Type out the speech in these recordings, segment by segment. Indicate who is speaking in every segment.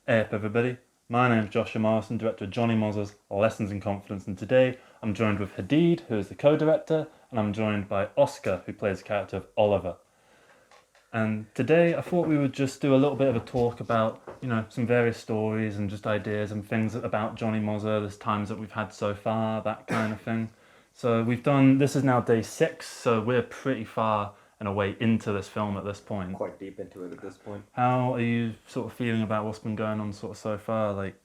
Speaker 1: Hey up everybody, my name is Joshua Morrison, director of Jonny Mozza's Lessons in Confidence, and today I'm joined with Hadid, who is the co-director, and I'm joined by Oscar, who plays the character of Oliver. And today I thought we would just do a little bit of a talk about, some various stories and just ideas and things about Jonny Mozza, the times that we've had so far, that kind of thing. So this is now day 6, so we're pretty far and away into this film at this point.
Speaker 2: Quite deep into it at this point.
Speaker 1: How are you sort of feeling about what's been going on sort of so far, like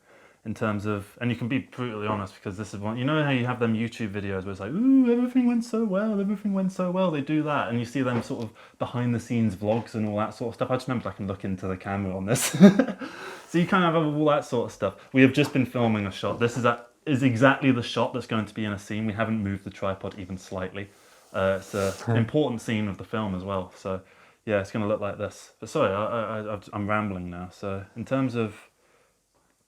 Speaker 1: in terms of, and you can be brutally honest because this is one, you know how you have them YouTube videos where it's like, ooh, everything went so well, everything went so well, they do that, and you see them sort of behind the scenes vlogs and all that sort of stuff. I just remember I can look into the camera on this. So you kind of have all that sort of stuff. We have just been filming a shot. This is exactly the shot that's going to be in a scene. We haven't moved the tripod even slightly. It's an important scene of the film as well, so yeah, it's going to look like this. But sorry, I'm rambling now. So in terms of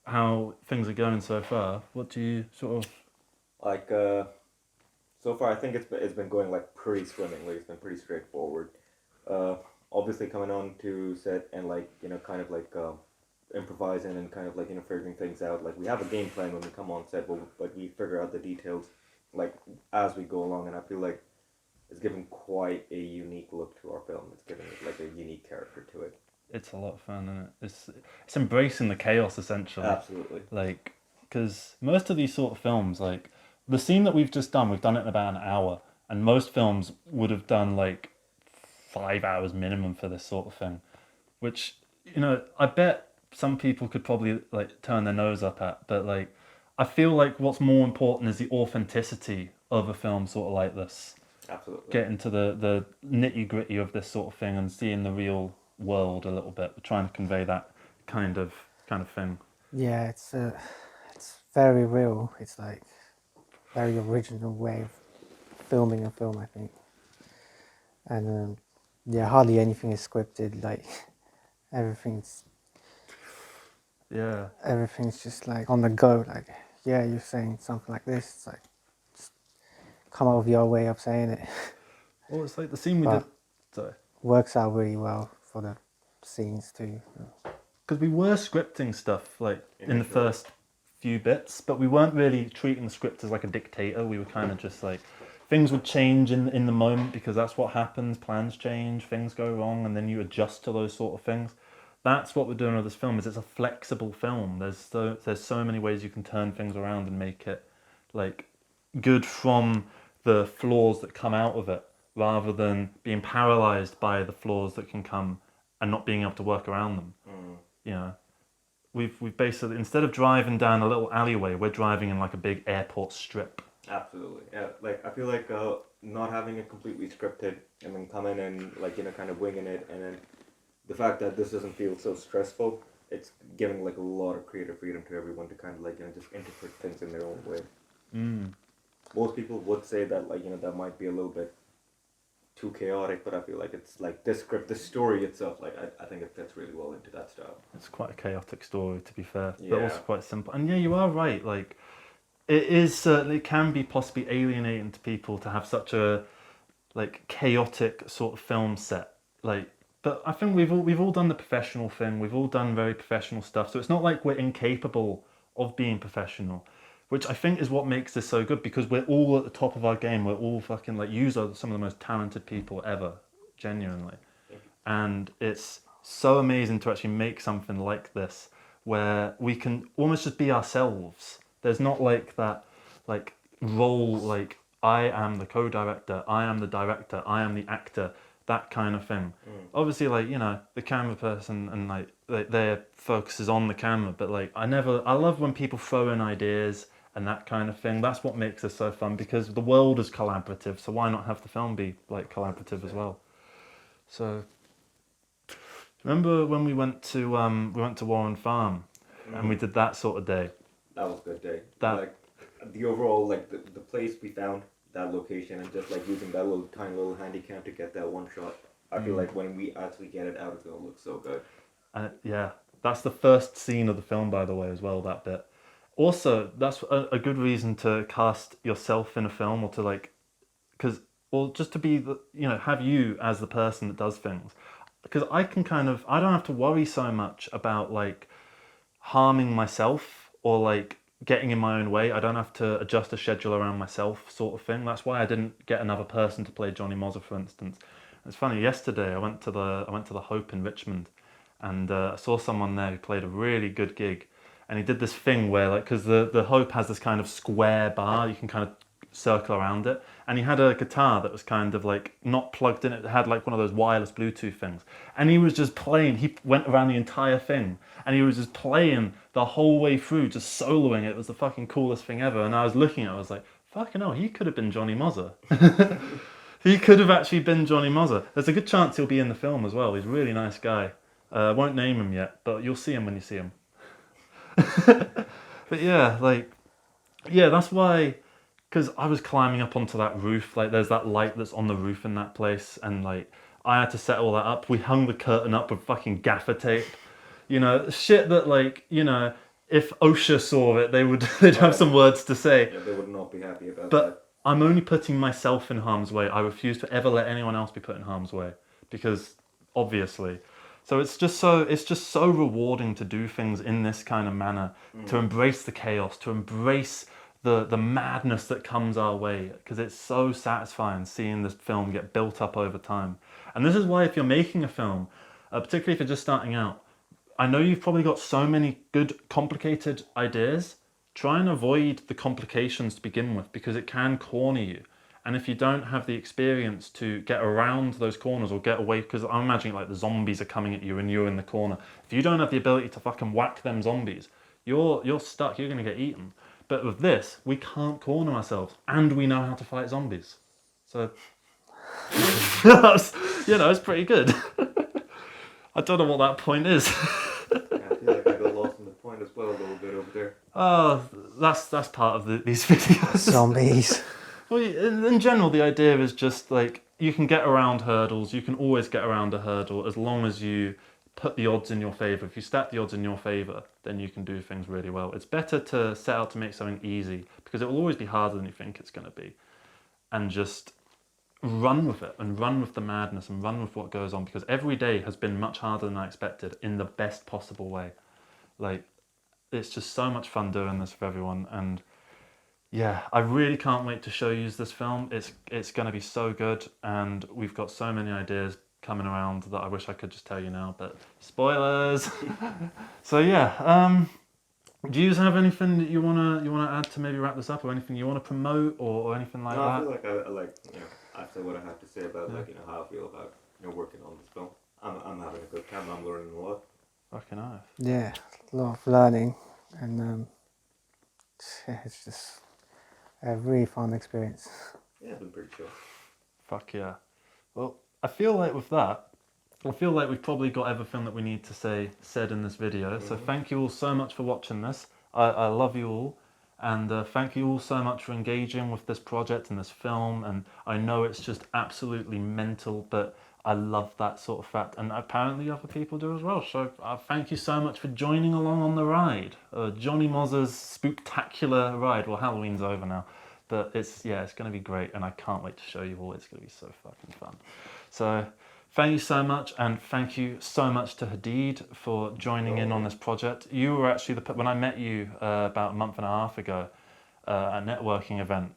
Speaker 1: how things are going so far, what do you sort of...
Speaker 2: Like, so far I think it's been going like pretty swimmingly. It's been pretty straightforward. Uh, Obviously coming on to set and kind of improvising and kind of figuring things out. Like we have a game plan when we come on set, but we figure out the details like as we go along. And I feel like it's given quite a unique look to our film. It's given it like a unique character to it.
Speaker 1: It's a lot of fun, isn't it? It's embracing the chaos essentially.
Speaker 2: Absolutely.
Speaker 1: Like, because most of these sort of films, like the scene that we've just done, we've done it in about an hour, and most films would have done like 5 hours minimum for this sort of thing, which I bet some people could probably like turn their nose up at, but like I feel like what's more important is the authenticity of a film sort of like this.
Speaker 2: Absolutely.
Speaker 1: Get into the nitty gritty of this sort of thing and seeing the real world a little bit, trying to convey that kind of thing.
Speaker 3: Yeah, it's very real. It's like very original way of filming a film, I think. And yeah, hardly anything is scripted. Like everything's
Speaker 1: Yeah,
Speaker 3: everything's just like on the go. Like yeah, you're saying something like this. It's like just come up with your way of saying it.
Speaker 1: well, it's like the scene we
Speaker 3: But
Speaker 1: did. Sorry,
Speaker 3: works out really well for the scenes too.
Speaker 1: because we were scripting stuff like in the
Speaker 2: Initially.
Speaker 1: first few bits, but we weren't really treating the script as like a dictator. We were kind of just like things would change in the moment because that's what happens. Plans change, things go wrong, and then you adjust to those sort of things. That's what we're doing with this film. Is it's a flexible film. There's so many ways you can turn things around and make it like good from the flaws that come out of it, rather than being paralyzed by the flaws that can come and not being able to work around them.
Speaker 2: Mm.
Speaker 1: You know, we've basically, instead of driving down a little alleyway, we're driving in like a big airport strip.
Speaker 2: Absolutely. Yeah. Like I feel like not having it completely scripted and then coming and kind of winging it, and then the fact that this doesn't feel so stressful, it's giving like a lot of creative freedom to everyone to kind of just interpret things in their own way.
Speaker 1: Mm.
Speaker 2: Most people would say that that might be a little bit too chaotic, but I feel like it's like this script, the story itself, like I think it fits really well into that style.
Speaker 1: It's quite a chaotic story, to be fair, but
Speaker 2: Yeah.
Speaker 1: also quite simple. And yeah, you are right. Like, it is certainly, it can be possibly alienating to people to have such a like chaotic sort of film set. Like, but I think we've all done the professional thing. We've all done very professional stuff. So it's not like we're incapable of being professional, which I think is what makes this so good, because we're all at the top of our game. We're all fucking like, you are some of the most talented people ever, genuinely. And it's so amazing to actually make something like this where we can almost just be ourselves. There's not like that like role, like I am the co-director, I am the director, I am the actor, that kind of thing. Obviously, like, the camera person and like their focus is on the camera, but like I love when people throw in ideas and that kind of thing. That's what makes this so fun, because the world is collaborative, so why not have the film be like collaborative as well? So remember when we went to Warren Farm and we did that sort of day?
Speaker 2: That was a good day.
Speaker 1: That-
Speaker 2: Like the overall the place we found, that location, and just like using that little tiny little handy cam to get that one shot. I feel like when we actually get it out, it's gonna look so good.
Speaker 1: Yeah, that's the first scene of the film, by the way, as well, that bit. Also, that's a good reason to cast yourself in a film, or to like, or just to be have you as the person that does things. Because I don't have to worry so much about like harming myself or like getting in my own way. I don't have to adjust a schedule around myself, sort of thing. That's why I didn't get another person to play Jonny Mozza, for instance. It's funny. Yesterday, I went to the Hope in Richmond, and I saw someone there who played a really good gig, and he did this thing where like because the Hope has this kind of square bar, you can kind of circle around it, and he had a guitar that was kind of like not plugged in. It had like one of those wireless Bluetooth things, and he was just playing. He went around the entire thing, and he was just playing the whole way through, just soloing. It was the fucking coolest thing ever. And I was looking at it, I was like, fucking hell, he could have been Jonny Mozza. He could have actually been Jonny Mozza. There's a good chance he'll be in the film as well. He's a really nice guy. I won't name him yet, but you'll see him when you see him. But yeah, like, yeah, that's why, because I was climbing up onto that roof, like there's that light that's on the roof in that place, and like I had to set all that up. We hung the curtain up with fucking gaffer tape, you know, shit that like, you know, if OSHA saw it, they'd have some words to say.
Speaker 2: Yeah, they would not be happy about
Speaker 1: But
Speaker 2: that.
Speaker 1: I'm only putting myself in harm's way. I refuse to ever let anyone else be put in harm's way, because obviously. So it's just so rewarding to do things in this kind of manner, to embrace the chaos, to embrace the madness that comes our way, because it's so satisfying seeing this film get built up over time. And this is why if you're making a film, particularly if you're just starting out, I know you've probably got so many good, complicated ideas. Try and avoid the complications to begin with, because it can corner you. And if you don't have the experience to get around those corners or get away, because I'm imagining like the zombies are coming at you and you're in the corner. If you don't have the ability to fucking whack them zombies, you're stuck, you're going to get eaten. But with this, we can't corner ourselves, and we know how to fight zombies. So, it's pretty good. I don't know what that point is.
Speaker 2: Yeah, I feel like I got lost in the point as well a little bit over there.
Speaker 1: Oh, that's part of these videos.
Speaker 3: Zombies.
Speaker 1: Well, in general, the idea is just like you can get around hurdles. You can always get around a hurdle as long as you put the odds in your favor. If you stack the odds in your favor, then you can do things really well. It's better to set out to make something easy, because it will always be harder than you think it's going to be, and just run with it and run with the madness and run with what goes on, because every day has been much harder than I expected in the best possible way. Like, it's just so much fun doing this for everyone, and yeah, I really can't wait to show you this film. It's going to be so good, and we've got so many ideas coming around that I wish I could just tell you now, but spoilers. So yeah, do you have anything that you wanna add to maybe wrap this up, or anything you want to promote, or anything like
Speaker 2: No, I
Speaker 1: that?
Speaker 2: feel like I like, I've said what I have to say about like, how I feel about, working on this film. I'm having a good time. I'm learning a lot.
Speaker 1: Fucking nice.
Speaker 3: Yeah, a lot of learning, and it's just a really fun experience.
Speaker 2: Yeah, it's been pretty chill.
Speaker 1: Fuck yeah. Well, I feel like with that, we've probably got everything that we need to say said in this video. So thank you all so much for watching this. I love you all. And thank you all so much for engaging with this project and this film. And I know it's just absolutely mental, but I love that sort of fact. And apparently other people do as well. So thank you so much for joining along on the ride. Jonny Mozza's spooktacular ride. Well, Halloween's over now. But it's going to be great. And I can't wait to show you all. It's going to be so fucking fun. So thank you so much, and thank you so much to Hadid for joining in on this project. You were actually when I met you about a month and a half ago at a networking event.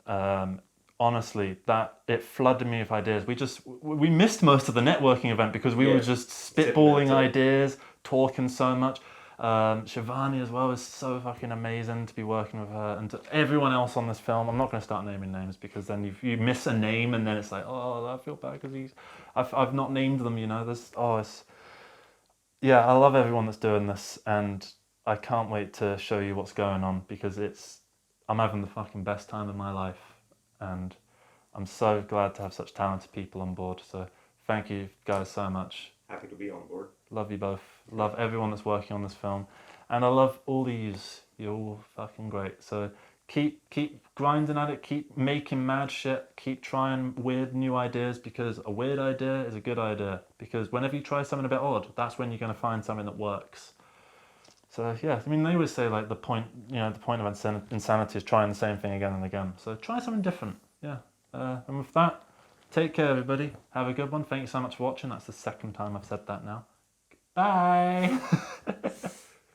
Speaker 1: Honestly, that it flooded me with ideas. We missed most of the networking event because we were just spitballing ideas, talking so much. Shivani as well is so fucking amazing to be working with her, and to everyone else on this film. I'm not going to start naming names, because then you miss a name and then it's like, oh, I feel bad because I've not named them, I love everyone that's doing this, and I can't wait to show you what's going on, because I'm having the fucking best time of my life, and I'm so glad to have such talented people on board. So thank you guys so much.
Speaker 2: Happy to be on board.
Speaker 1: Love you both. Love everyone that's working on this film. And I love all of yous. You're all fucking great. So keep grinding at it. Keep making mad shit. Keep trying weird new ideas, because a weird idea is a good idea. Because whenever you try something a bit odd, that's when you're going to find something that works. So yeah, I mean, they always say like the point of insanity is trying the same thing again and again. So try something different. Yeah. And with that, take care, everybody. Have a good one. Thank you so much for watching. That's the second time I've said that now. Bye.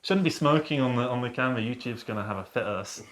Speaker 1: Shouldn't be smoking on the camera. YouTube's gonna have a fit at us.